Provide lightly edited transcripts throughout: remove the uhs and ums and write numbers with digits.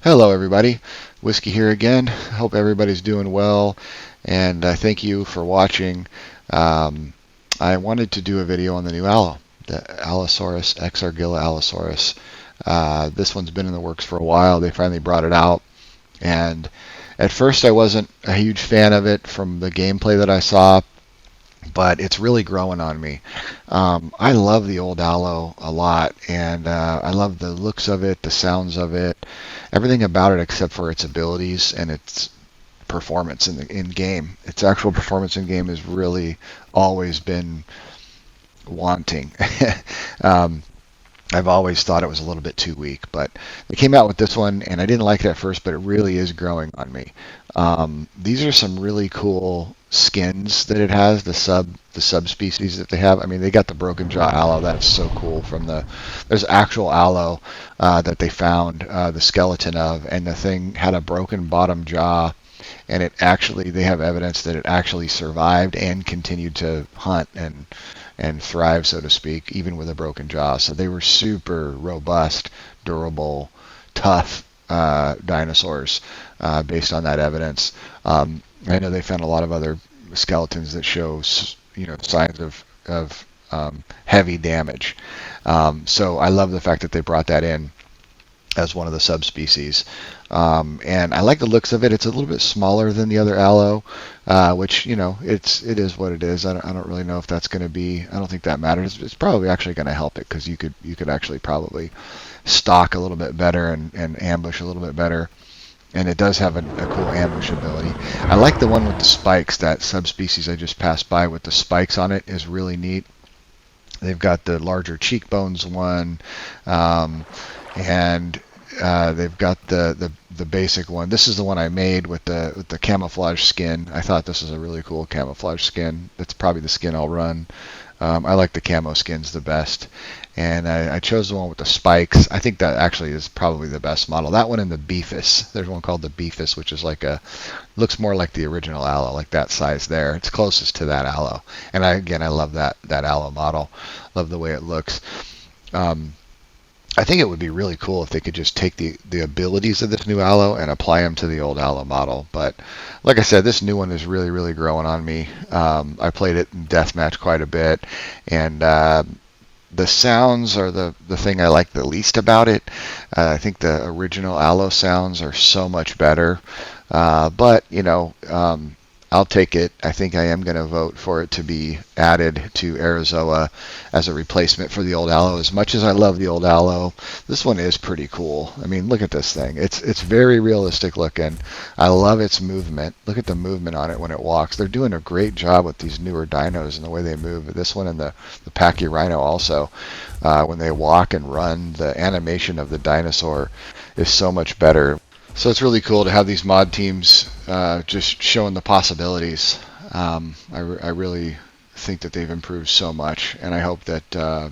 Hello, everybody. Whiskey here again. Hope everybody's doing well, and thank you for watching. Um, I wanted to do a video on the new Allo, the Allosaurus, ExA Allosaurus. This one's been in the works for a while. They finally brought it out, and at first I wasn't a huge fan of it from the gameplay that I saw, but it's really growing on me. I love the old Allo a lot, and I love the looks of it, the sounds of it, everything about it except for its abilities and its performance in game. Its actual performance in game has really always been wanting. um, I've always thought it was a little bit too weak, but they came out with this one, and I didn't like it at first, but it really is growing on me. These are some really cool skins that it has. The subspecies that they have. I mean, they got the broken jaw aloe. That's so cool. There's actual aloe that they found the skeleton of, and the thing had a broken bottom jaw, and they have evidence that it actually survived and continued to hunt and thrive, so to speak, even with a broken jaw. So they were super robust, durable, tough dinosaurs based on that evidence. I know they found a lot of other skeletons that show, signs of heavy damage. So I love the fact that they brought that in as one of the subspecies. And I like the looks of it. It's a little bit smaller than the other aloe, which it is what it is. I don't really know if that's going to be. I don't think that matters. It's probably actually going to help it because you could actually probably stalk a little bit better and ambush a little bit better. And it does have a cool ambush ability. I like the one with the spikes. That subspecies I just passed by with the spikes on it is really neat. They've got the larger cheekbones one, and they've got the basic one. This is the one I made with the camouflage skin. I thought this was a really cool camouflage skin. That's probably the skin I'll run. I like the camo skins the best, and I chose the one with the spikes. I think that actually is probably the best model. That one and the Beefus. There's one called the Beefus, which is looks more like the original Allo, like that size there. It's closest to that Allo, and I love that Allo model. Love the way it looks. I think it would be really cool if they could just take the abilities of this new Allo and apply them to the old Allo model. But like I said, this new one is really, really growing on me. I played it in deathmatch quite a bit, and the sounds are the thing I like the least about it. I think the original Allo sounds are so much better. But I'll take it. I think I am going to vote for it to be added to Arazoa as a replacement for the old Allo. As much as I love the old Allo, this one is pretty cool. I mean, look at this thing. It's very realistic looking. I love its movement. Look at the movement on it when it walks. They're doing a great job with these newer dinos and the way they move. This one and the Pachyrhino also. When they walk and run, the animation of the dinosaur is so much better. So it's really cool to have these mod teams just showing the possibilities. I really think that they've improved so much, and I hope that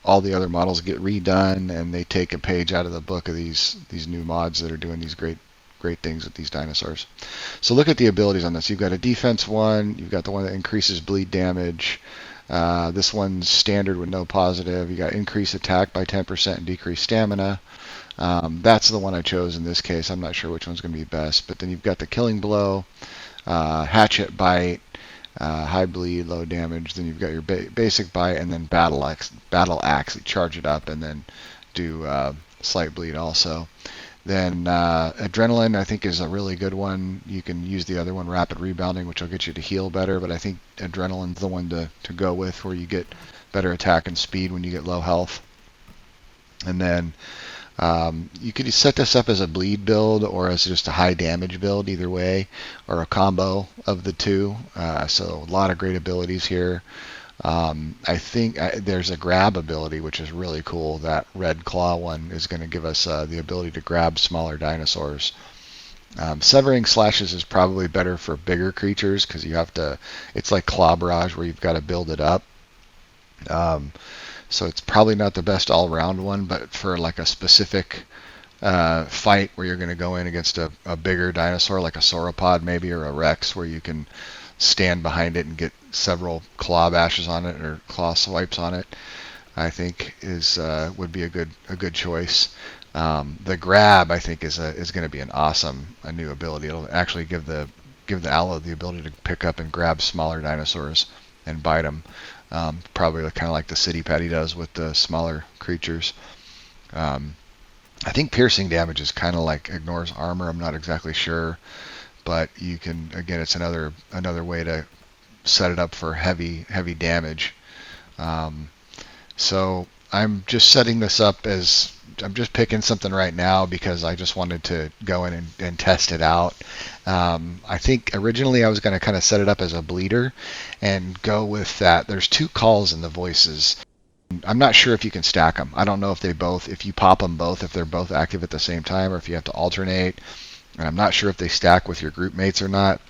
all the other models get redone and they take a page out of the book of these new mods that are doing these great things with these dinosaurs. So look at the abilities on this. You've got a defense one. You've got the one that increases bleed damage. This one's standard with no positive. You got increase attack by 10% and decrease stamina. That's the one I chose in this case. I'm not sure which one's going to be best. But then you've got the killing blow, hatchet bite, high bleed, low damage. Then you've got your basic bite, and then battle axe. You charge it up and then do slight bleed also. Then adrenaline, I think, is a really good one. You can use the other one, rapid rebounding, which will get you to heal better. But I think adrenaline's the one to go with, where you get better attack and speed when you get low health. And then you could set this up as a bleed build or as just a high damage build, either way, or a combo of the two. So a lot of great abilities here. I think there's a grab ability, which is really cool. That red claw one is going to give us the ability to grab smaller dinosaurs. Severing slashes is probably better for bigger creatures because it's like claw barrage where you've got to build it up. So it's probably not the best all-round one, but for like a specific fight where you're going to go in against a bigger dinosaur like a sauropod maybe, or a rex, where you can stand behind it and get several claw bashes on it or claw swipes on it, I think would be a good choice. The grab, I think, is going to be an awesome new ability. It'll actually give the Allo the ability to pick up and grab smaller dinosaurs and bite them. Probably kind of like the city patty does with the smaller creatures. I think piercing damage is kind of like ignores armor. I'm not exactly sure, but you can, again, it's another way to set it up for heavy damage. So I'm just setting this up as I'm just picking something right now because I just wanted to go in and test it out. I think originally I was going to kind of set it up as a bleeder and go with that. There's 2 calls in the voices. I'm not sure if you can stack them. I don't know if you pop them both, if they're both active at the same time, or if you have to alternate. And I'm not sure if they stack with your group mates or not.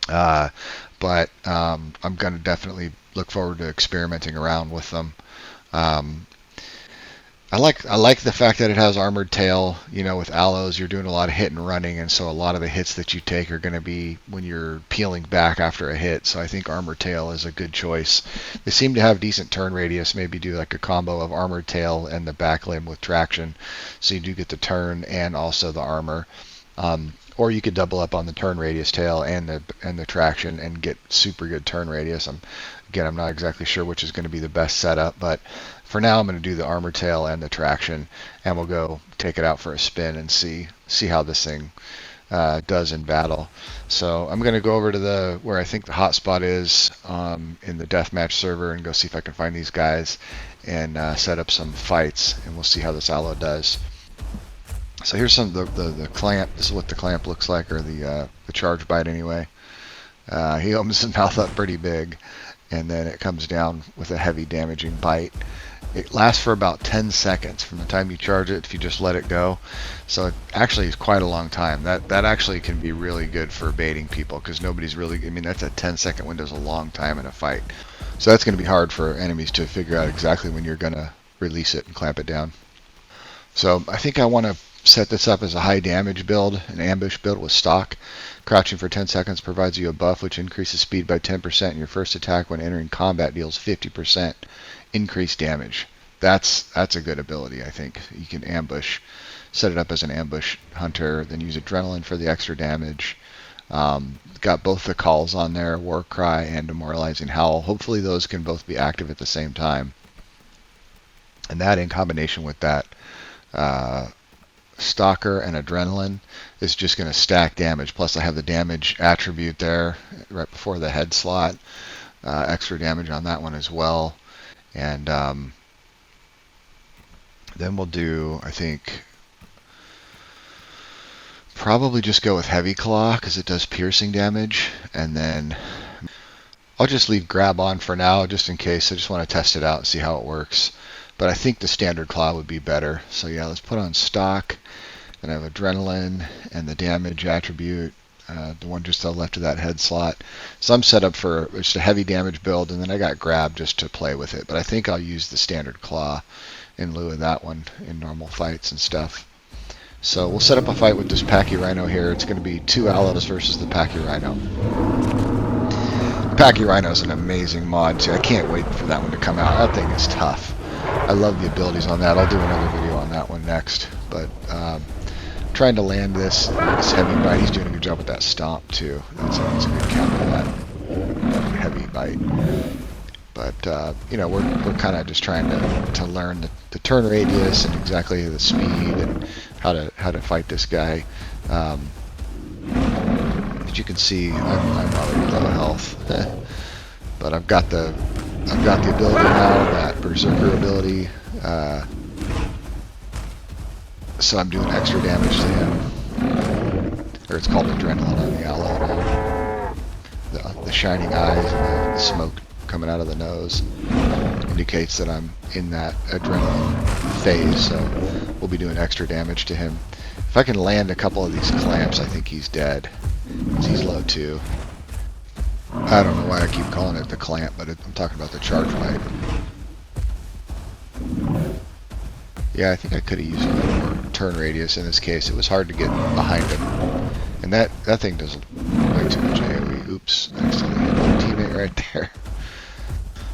But I'm going to definitely look forward to experimenting around with them. I like the fact that it has armored tail. With Allos, you're doing a lot of hit and running, and so a lot of the hits that you take are going to be when you're peeling back after a hit. So I think armored tail is a good choice. They seem to have decent turn radius. Maybe do like a combo of armored tail and the back limb with traction, so you do get the turn and also the armor. Or you could double up on the turn radius tail and the traction and get super good turn radius. I'm not exactly sure which is going to be the best setup, but for now I'm going to do the armor tail and the traction, and we'll go take it out for a spin and see how this thing does in battle. So I'm going to go over to where I think the hotspot is in the deathmatch server and go see if I can find these guys and set up some fights, and we'll see how this Allo does. So here's some of the clamp. This is what the clamp looks like, or the charge bite anyway. He opens his mouth up pretty big, and then it comes down with a heavy damaging bite. It lasts for about 10 seconds from the time you charge it if you just let it go. So it actually is quite a long time. That actually can be really good for baiting people because nobody's really, that's a 10-second window is a long time in a fight. So that's going to be hard for enemies to figure out exactly when you're going to release it and clamp it down. So I think I want to set this up as a high damage build, an ambush build with stock. Crouching for 10 seconds provides you a buff which increases speed by 10%, and your first attack when entering combat deals 50% increased damage. That's a good ability, I think. You can ambush, set it up as an ambush hunter, then use adrenaline for the extra damage. Got both the calls on there, War Cry and Demoralizing Howl. Hopefully those can both be active at the same time. And that in combination with that Stalker and Adrenaline is just going to stack damage. Plus I have the damage attribute there right before the head slot. Extra damage on that one as well. And then we'll do, I think, probably just go with Heavy Claw because it does piercing damage. And then I'll just leave Grab on for now just in case. I just want to test it out and see how it works. But I think the standard claw would be better. So yeah, let's put on stock. Then I have adrenaline and the damage attribute, the one just to the left of that head slot. So I'm set up for just a heavy damage build, and then I got grab just to play with it. But I think I'll use the standard claw in lieu of that one in normal fights and stuff. So we'll set up a fight with this Pachyrhino here. It's going to be 2 Allos versus the Pachyrhino. Pachyrhino is an amazing mod too. I can't wait for that one to come out. That thing is tough. I love the abilities on that. I'll do another video on that one next. But trying to land this heavy bite. He's doing a good job with that stomp too. That's a good counter to that heavy bite. But we're kind of just trying to learn the turn radius and exactly the speed and how to fight this guy. As you can see, I'm already low health, but I've got the ability now, that Berserker ability. So I'm doing extra damage to him. Or it's called adrenaline on the Allo. The shining eyes and the smoke coming out of the nose indicates that I'm in that adrenaline phase, so we'll be doing extra damage to him. If I can land a couple of these clamps, I think he's dead. He's low too. I don't know why I keep calling it the clamp, but I'm talking about the charge bite. Yeah, I think I could have used more turn radius in this case. It was hard to get behind him. And that thing does way too much AoE. Oops, I accidentally hit my teammate right there.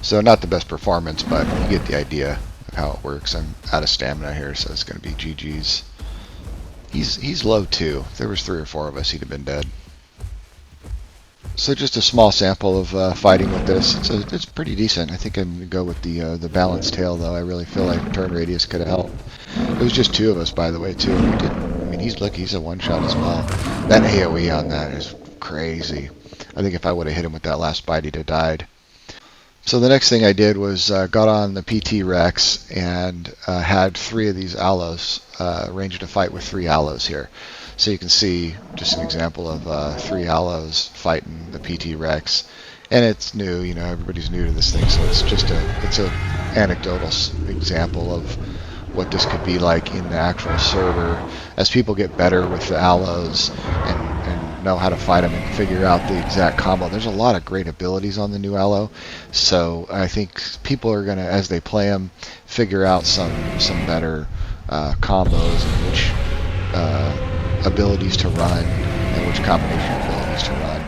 So not the best performance, but you get the idea of how it works. I'm out of stamina here, so it's going to be GG's. He's low too. If there was 3 or 4 of us, he'd have been dead. So just a small sample of fighting with this. It's pretty decent. I think I'm going to go with the balanced tail, though. I really feel like turn radius could have helped. It was just 2 of us, by the way, too. I mean, he's a one-shot as well. That AoE on that is crazy. I think if I would have hit him with that last bite, he'd have died. So the next thing I did was got on the PT Rex and had 3 of these Allos, arranged a fight with 3 Allos here. So you can see just an example of 3 Allos fighting the PT Rex, and it's new. You know, everybody's new to this thing, so it's a anecdotal example of what this could be like in the actual server as people get better with the Allos and know how to fight them and figure out the exact combo. There's a lot of great abilities on the new Allo, so I think people are gonna, as they play them, figure out some better combos and which abilities to run and which combination of abilities to run.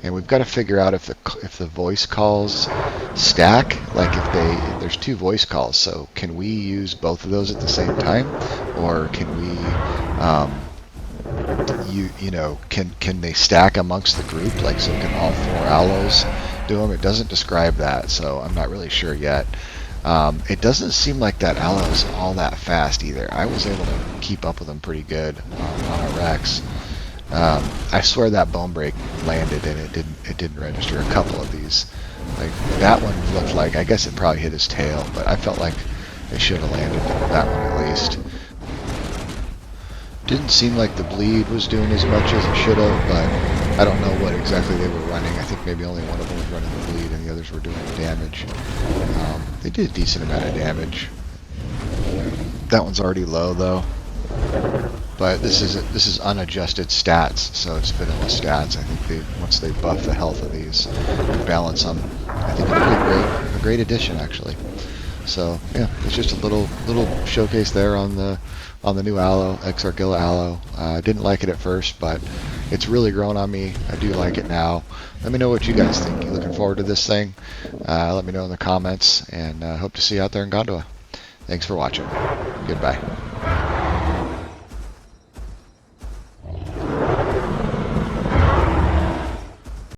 And we've got to figure out if the voice calls stack, like if there's 2 voice calls, so can we use both of those at the same time, or can we can they stack amongst the group, like so can all 4 Allos do them? It doesn't describe that, so I'm not really sure yet. It doesn't seem like that Allo is all that fast either. I was able to keep up with him pretty good on a Rex. I swear that bone break landed and it didn't register a couple of these. Like that one looked like, I guess it probably hit his tail, but I felt like it should have landed that one at least. Didn't seem like the bleed was doing as much as it should have, but I don't know what exactly they were running. I think maybe only one of them was running the bleed and the others were doing the damage. They did a decent amount of damage. That one's already low though. But this is unadjusted stats, so it's vanilla stats. I think once they buff the health of these and balance them, I think it'll be a great addition actually. So yeah, it's just a little showcase there on the new Allo, ExA Allo. I didn't like it at first, but it's really grown on me. I do like it now. Let me know what you guys think. You looking forward to this thing? Let me know in the comments, and hope to see you out there in Gondola. Thanks for watching. Goodbye.